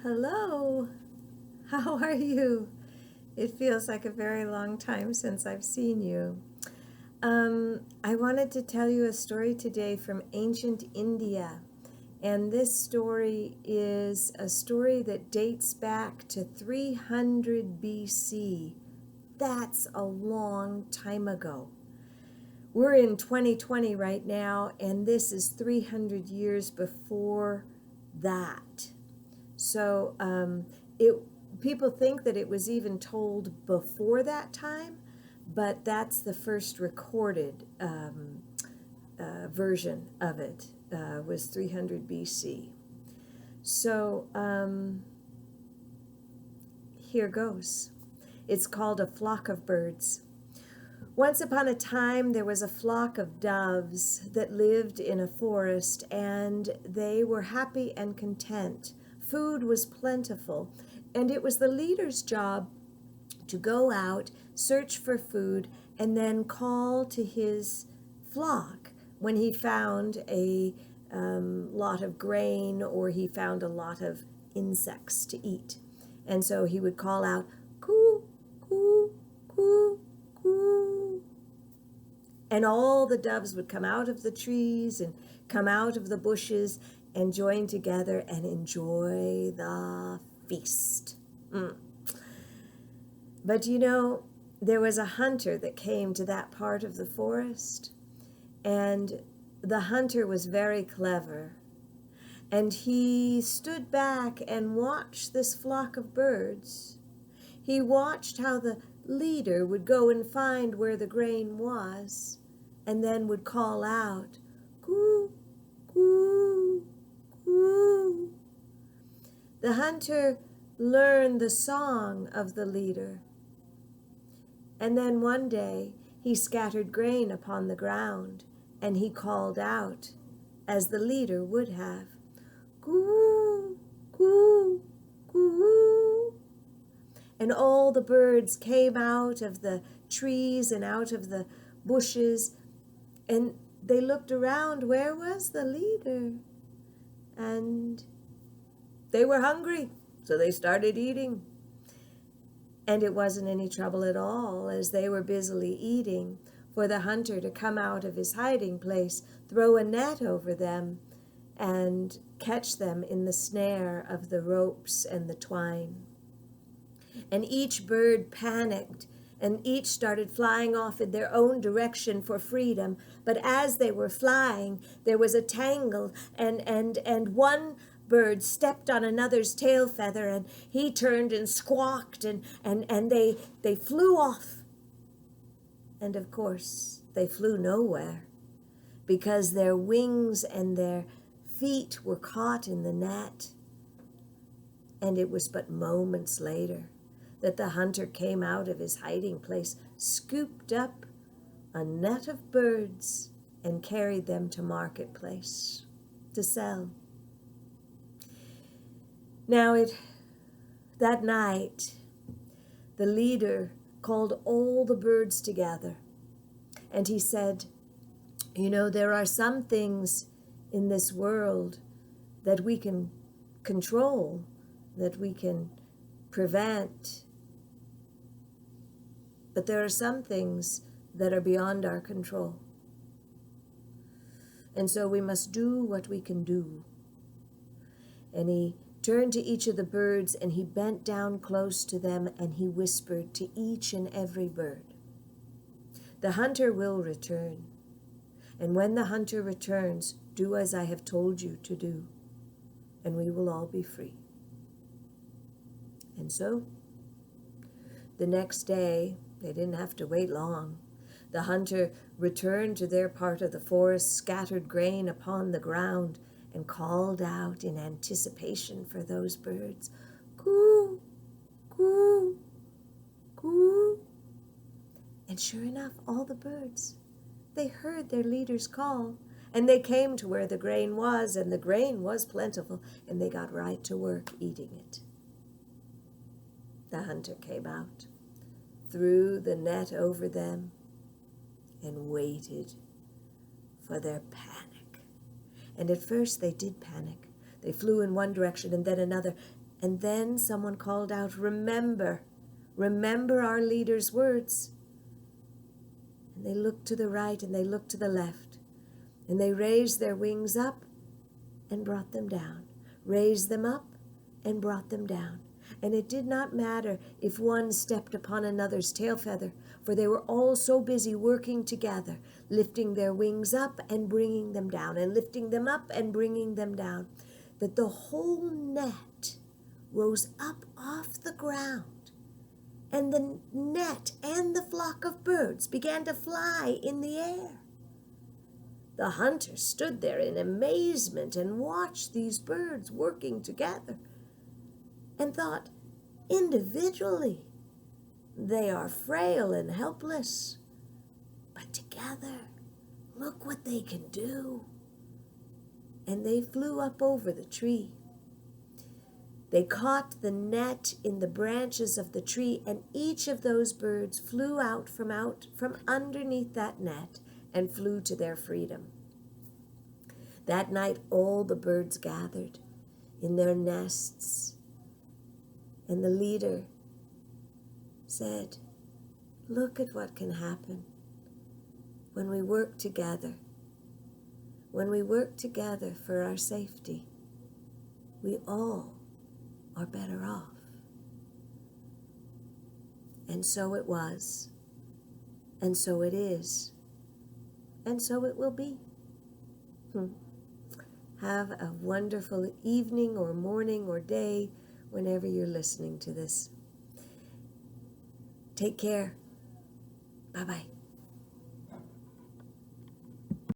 Hello, how are you? It feels like a very long time since I've seen you. I wanted to tell you a story today from ancient India. And this story is a story that dates back to 300 BC. That's a long time ago. We're in 2020 right now, and this is 300 years before that. So it people think that it was even told before that time, but that's the first recorded version of it, was 300 BC. So here goes. It's called A Flock of Birds. Once upon a time, there was a flock of doves that lived in a forest, and they were happy and content. Food was plentiful, and it was the leader's job to go out, search for food, and then call to his flock when he found a lot of grain or he found a lot of insects to eat. And so he would call out, "Coo, coo, coo, coo." And all the doves would come out of the trees and come out of the bushes and join together and enjoy the feast. But there was a hunter that came to that part of the forest, and the hunter was very clever. And he stood back and watched this flock of birds. He watched how the leader would go and find where the grain was, and then would call out, "Coo, coo, coo." The hunter learned the song of the leader. And then one day he scattered grain upon the ground, and he called out, as the leader would have, "Coo, coo, coo." And all the birds came out of the trees and out of the bushes, and they looked around. Where was the leader? And they were hungry, so they started eating. And it wasn't any trouble at all, as they were busily eating, for the hunter to come out of his hiding place, throw a net over them, and catch them in the snare of the ropes and the twine. And each bird panicked, and each started flying off in their own direction for freedom. But as they were flying, there was a tangle, and one bird stepped on another's tail feather, and he turned and squawked, and they flew off. And of course, they flew nowhere, because their wings and their feet were caught in the net. And it was but moments later that the hunter came out of his hiding place, scooped up a net of birds, and carried them to marketplace to sell. Now, that night, the leader called all the birds together, and he said, there are some things in this world that we can control, that we can prevent, but there are some things that are beyond our control. And so we must do what we can do. And he turned to each of the birds, and he bent down close to them, and he whispered to each and every bird, "The hunter will return. And when the hunter returns, do as I have told you to do, and we will all be free." And so, the next day, they didn't have to wait long. The hunter returned to their part of the forest, scattered grain upon the ground, and called out in anticipation for those birds, "Coo, coo, coo." And sure enough, all the birds, they heard their leader's call, and they came to where the grain was, and the grain was plentiful, and they got right to work eating it. The hunter came out, threw the net over them, and waited for their panic. And at first they did panic. They flew in one direction and then another, And then someone called out, remember our leader's words. And they looked to the right and they looked to the left. And they raised their wings up and brought them down. Raised them up and brought them down. And it did not matter if one stepped upon another's tail feather, for they were all so busy working together, lifting their wings up and bringing them down, and lifting them up and bringing them down, that the whole net rose up off the ground, and the net and the flock of birds began to fly in the air. The hunter stood there in amazement and watched these birds working together and thought, individually, they are frail and helpless, but together, look what they can do. And they flew up over the tree. They caught the net in the branches of the tree, and each of those birds flew out from underneath that net and flew to their freedom. That night, all the birds gathered in their nests, and the leader said, look at what can happen when we work together. When we work together for our safety, we all are better off. And so it was, and so it is, and so it will be. Have a wonderful evening or morning or day whenever you're listening to this. Take care. Bye-bye.